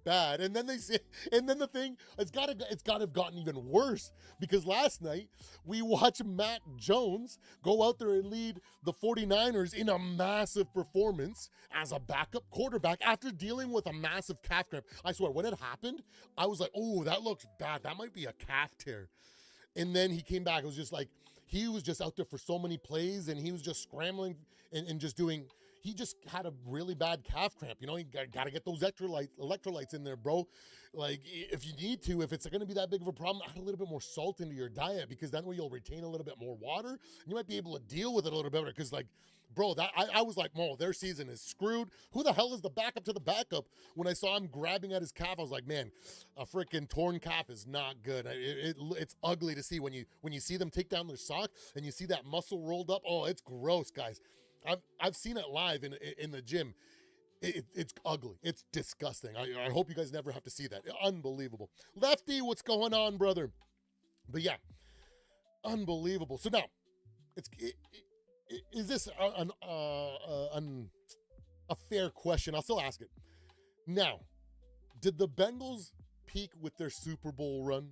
bad. And then the thing, it's got to have gotten even worse, because last night we watched Mac Jones go out there and lead the 49ers in a massive performance as a backup quarterback after dealing with a massive calf cramp. I swear, when it happened, I was like, oh, that looks bad. That might be a calf tear. And then he came back. It was just like, he was just out there for so many plays, and he was just scrambling and just doing. He just had a really bad calf cramp. You got to get those electrolytes in there, bro. Like, if you need to, if it's going to be that big of a problem, add a little bit more salt into your diet, because that way you'll retain a little bit more water. And you might be able to deal with it a little better, because, like, bro, I was like, oh, their season is screwed. Who the hell is the backup to the backup? When I saw him grabbing at his calf, I was like, man, a freaking torn calf is not good. It's ugly to see when you see them take down their sock and you see that muscle rolled up. Oh, it's gross, guys. I've seen it live in the gym. It's ugly. It's disgusting. I hope you guys never have to see that. Unbelievable. Lefty, what's going on, brother? But yeah, unbelievable. So now, is this a fair question? I'll still ask it. Now, did the Bengals peak with their Super Bowl run?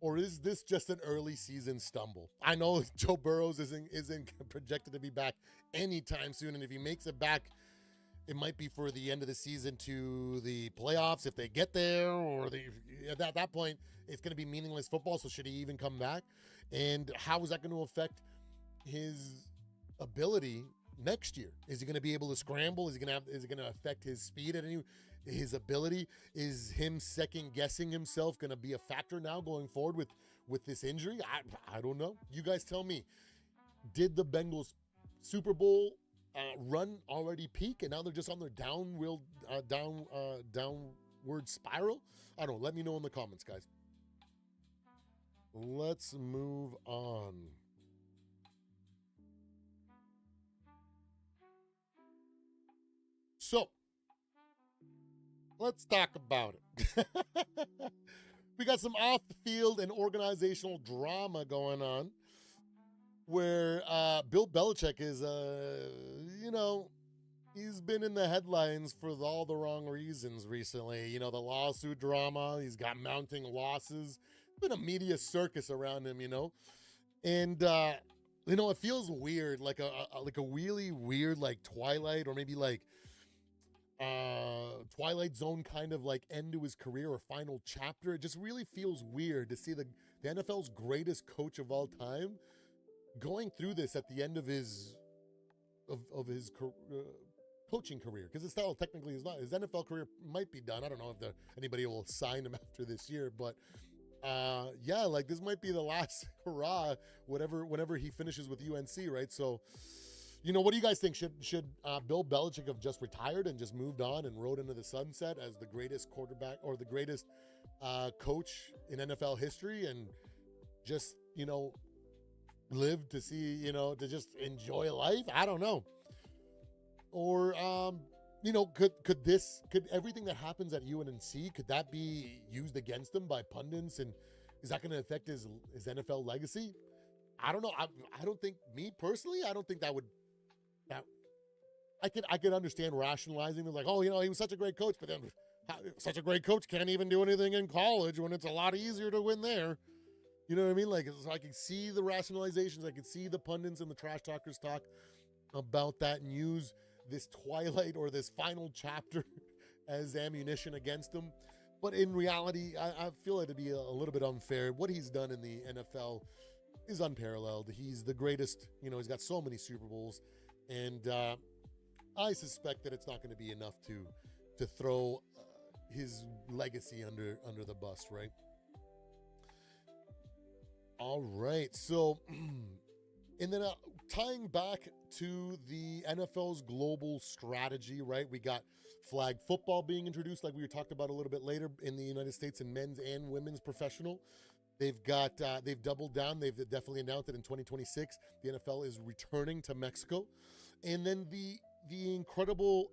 Or is this just an early season stumble? I know Joe Burrows isn't projected to be back anytime soon, and if he makes it back, it might be for the end of the season to the playoffs if they get there, or at that point, it's going to be meaningless football, so should he even come back? And how is that going to affect his ability next year? Is he going to be able to scramble? Is it going to affect his speed his ability? Is him second guessing himself going to be a factor now going forward with this injury? I don't know. You guys tell me. Did the Bengals Super Bowl run already peak, and now they're just on their downward spiral? I don't know. Let me know in the comments, guys. Let's move on. So, let's talk about it. We got some off-the-field and organizational drama going on, where Bill Belichick is, he's been in the headlines for all the wrong reasons recently. The lawsuit drama. He's got mounting losses. Been a media circus around him, and it feels weird, like a really weird, like Twilight, or maybe like Twilight Zone kind of like end to his career or final chapter. It just really feels weird to see the NFL's greatest coach of all time going through this at the end of his coaching career, because it's still technically his NFL career might be done. I don't know if anybody will sign him after this year, but like this might be the last hurrah whenever he finishes with UNC, right? So, what do you guys think? Should Bill Belichick have just retired and just moved on and rode into the sunset as the greatest quarterback or the greatest coach in NFL history, and just live to see, to just enjoy life? I don't know. Or could everything that happens at UNC, could that be used against him by pundits, and is that going to affect his NFL legacy? I don't know. I don't think, me personally, I don't think that would. I could understand rationalizing it, like, oh, he was such a great coach, but then Such a great coach can't even do anything in college when it's a lot easier to win there. You know what I mean? Like, so I can see the rationalizations. I can see the pundits and the trash talkers talk about that and use this twilight or this final chapter as ammunition against him. But in reality, I feel it to be a little bit unfair. What he's done in the NFL is unparalleled. He's the greatest. You know, he's got so many Super Bowls. And I suspect that it's not going to be enough to throw his legacy under the bus, right? All right. So, and then tying back to the NFL's global strategy, right? We got flag football being introduced, like we talked about a little bit later in the United States in men's and women's professional. They've doubled down. They've definitely announced that in 2026, the NFL is returning to Mexico. And then the incredible,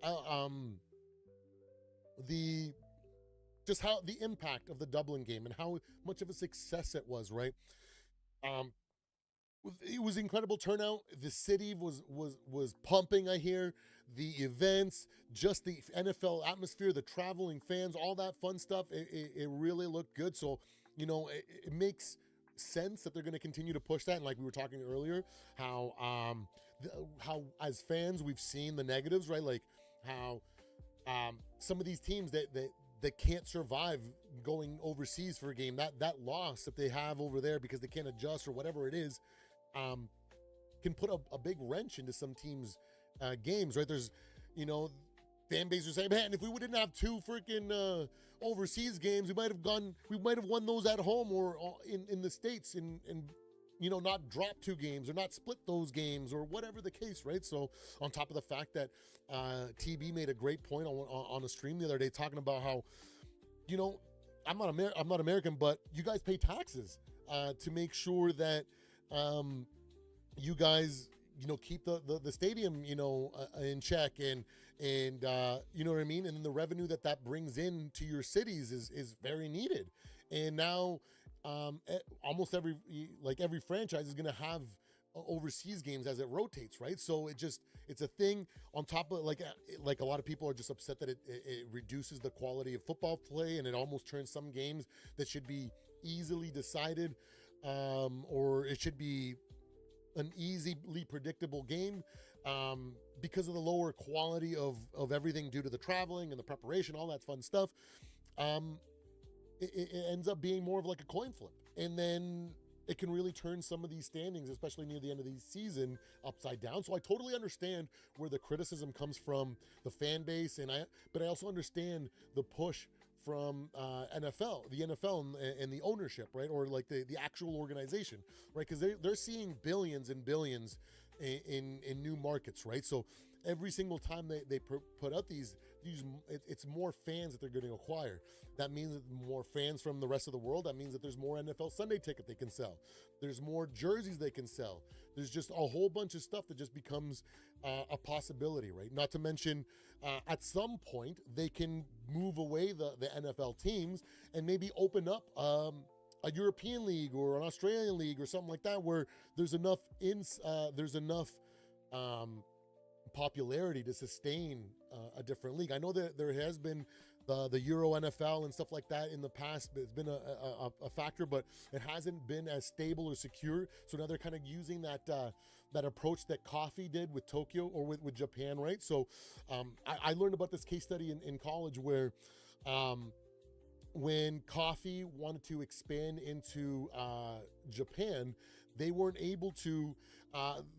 just how the impact of the Dublin game and how much of a success it was, right? It was incredible turnout. The city was pumping. I hear the events, just the NFL atmosphere, the traveling fans, all that fun stuff. It really looked good. So, you know, it makes sense that they're going to continue to push that. And like we were talking earlier, how as fans we've seen the negatives, right? Like how some of these teams that can't survive going overseas for a game, that loss that they have over there because they can't adjust or whatever it is, can put a big wrench into some teams' games, right? There's, you know, fan bases are saying, man, if we didn't have two freaking overseas games, we might have won those at home or in the States and you know, not drop two games or not split those games or whatever the case, right? So on top of the fact that TB made a great point on a stream the other day talking about how, you know, I'm not American, but you guys pay taxes to make sure that you guys, you know, keep the stadium, you know, in check and you know what I mean? And then the revenue that brings in to your cities is very needed. And now almost every franchise is going to have overseas games as it rotates, right? So it's a thing on top of like a lot of people are just upset that it reduces the quality of football play and it almost turns some games that should be easily decided or it should be an easily predictable game because of the lower quality of everything due to the traveling and the preparation, all that fun stuff. It ends up being more of like a coin flip. And then it can really turn some of these standings, especially near the end of the season, upside down. So I totally understand where the criticism comes from the fan base, but I also understand the push from the NFL and the ownership, right? Or like the actual organization, right? Because they're seeing billions and billions in new markets, right? So every single time they put out these it's more fans that they're going to acquire. That means more fans from the rest of the world. That means that there's more NFL Sunday ticket they can sell. There's more jerseys they can sell. There's just a whole bunch of stuff that just becomes a possibility, right? Not to mention, at some point, they can move away the NFL teams and maybe open up a European league or an Australian league or something like that where there's enough popularity to sustain a different league. I know that there has been the Euro NFL and stuff like that in the past. It's been a factor, but it hasn't been as stable or secure. So now they're kind of using that approach that Coffee did with Tokyo or with Japan, right? So I learned about this case study in college where when Coffee wanted to expand into Japan, they weren't able to.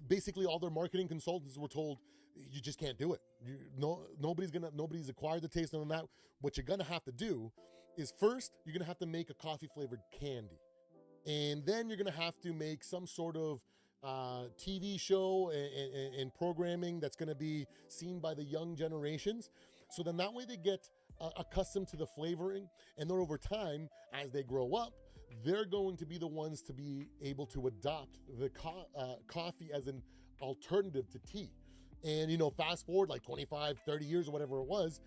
Basically, all their marketing consultants were told, you just can't do it. Nobody's acquired the taste on that. What you're gonna have to do is first, you're gonna have to make a coffee flavored candy. And then you're gonna have to make some sort of TV show and programming that's gonna be seen by the young generations. So then that way they get accustomed to the flavoring. And then over time, as they grow up, they're going to be the ones to be able to adopt the coffee as an alternative to tea. And, you know, fast forward like 25, 30 years or whatever it was,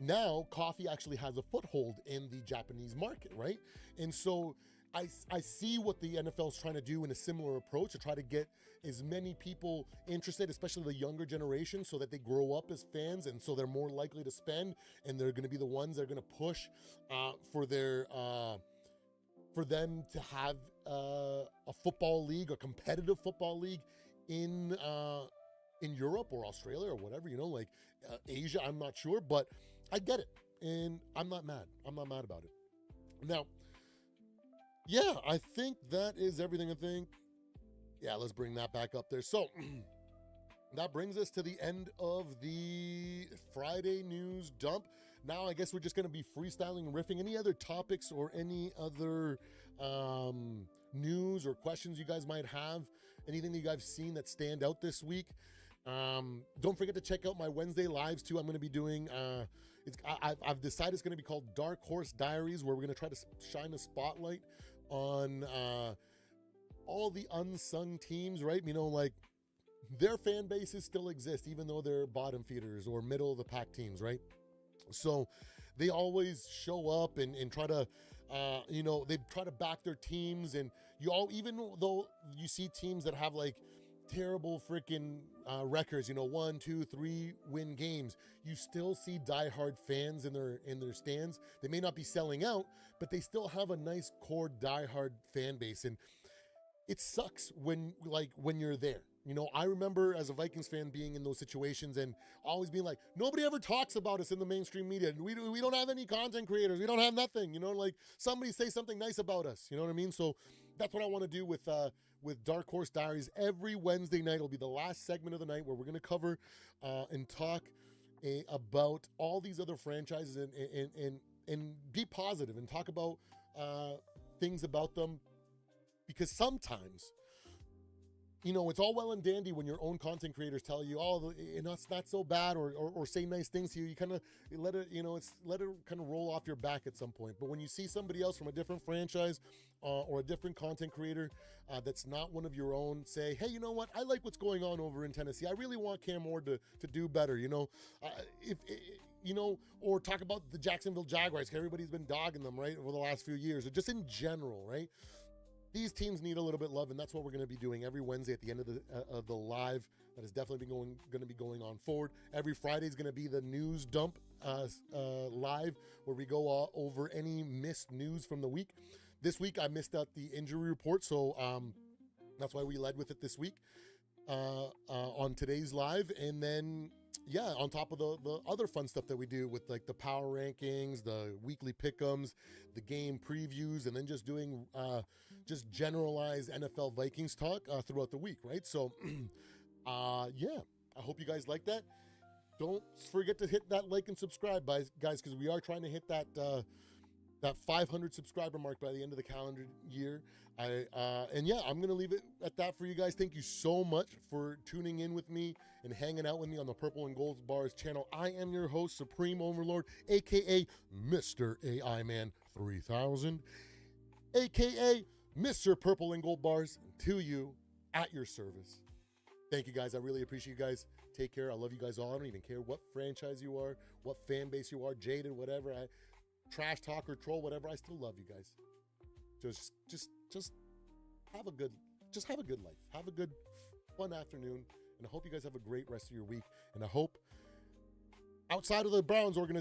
now coffee actually has a foothold in the Japanese market, right? And so I see what the NFL is trying to do in a similar approach to try to get as many people interested, especially the younger generation, so that they grow up as fans, and so they're more likely to spend, and they're going to be the ones that are going to push for their for them to have a football league, a competitive football league in Europe or Australia or whatever, like Asia. I'm not sure, but I get it, and I'm not mad. I'm not mad about it. Now, yeah, I think that is everything. I think, yeah, let's bring that back up there. So that brings us to the end of the Friday news dump. Now, I guess we're just going to be freestyling and riffing. Any other topics or any other news or questions you guys might have, anything that you guys have seen that stand out this week? Don't forget to check out my Wednesday lives too. I'm going to be doing, I've decided it's going to be called Dark Horse Diaries, where we're going to try to shine a spotlight on all the unsung teams, right? Like their fan bases still exist, even though they're bottom feeders or middle of the pack teams, right? So they always show up and try to, they try to back their teams. And even though you see teams that have like terrible freaking records, 1, 2, 3 win games, you still see diehard fans in their stands. They may not be selling out, but they still have a nice core diehard fan base. And it sucks when you're there. I remember as a Vikings fan being in those situations and always being like, nobody ever talks about us in the mainstream media. We don't have any content creators. We don't have nothing, like somebody say something nice about us. You know what I mean? So that's what I want to do with Dark Horse Diaries. Every Wednesday night will be the last segment of the night where we're going to cover and talk about all these other franchises and be positive and talk about things about them, because sometimes, it's all well and dandy when your own content creators tell you, oh, it's not so bad, or say nice things to you. You kind of let it, let it kind of roll off your back at some point. But when you see somebody else from a different franchise or a different content creator that's not one of your own say, hey, you know what? I like what's going on over in Tennessee. I really want Cam Ward to do better, or talk about the Jacksonville Jaguars, because everybody's been dogging them, right, over the last few years, or just in general, right? These teams need a little bit of love, and that's what we're going to be doing every Wednesday at the end of the live. That is definitely going to be going on forward. Every Friday is going to be the news dump live, where we go over any missed news from the week. This week, I missed out the injury report, so that's why we led with it this week on today's live. And then, yeah, on top of the other fun stuff that we do with like the power rankings, the weekly pick'ems, the game previews, and then just doing just generalized NFL Vikings talk throughout the week, right? So, yeah, I hope you guys like that. Don't forget to hit that like and subscribe, guys, because we are trying to hit that 500 subscriber mark by the end of the calendar year. And yeah, I'm going to leave it at that for you guys. Thank you so much for tuning in with me and hanging out with me on the Purple and Gold Bars channel. I am your host, Supreme Overlord, aka Mr. AI Man 3000, aka Mr. Purple and Gold Bars, to you, at your service. Thank you guys. I really appreciate you guys. Take care. I love you guys all. I don't even care what franchise you are, what fan base you are, jaded, whatever. Trash talk or troll, whatever. I still love you guys. Just have a good life. Have a good fun afternoon, and I hope you guys have a great rest of your week. And I hope outside of the Browns organization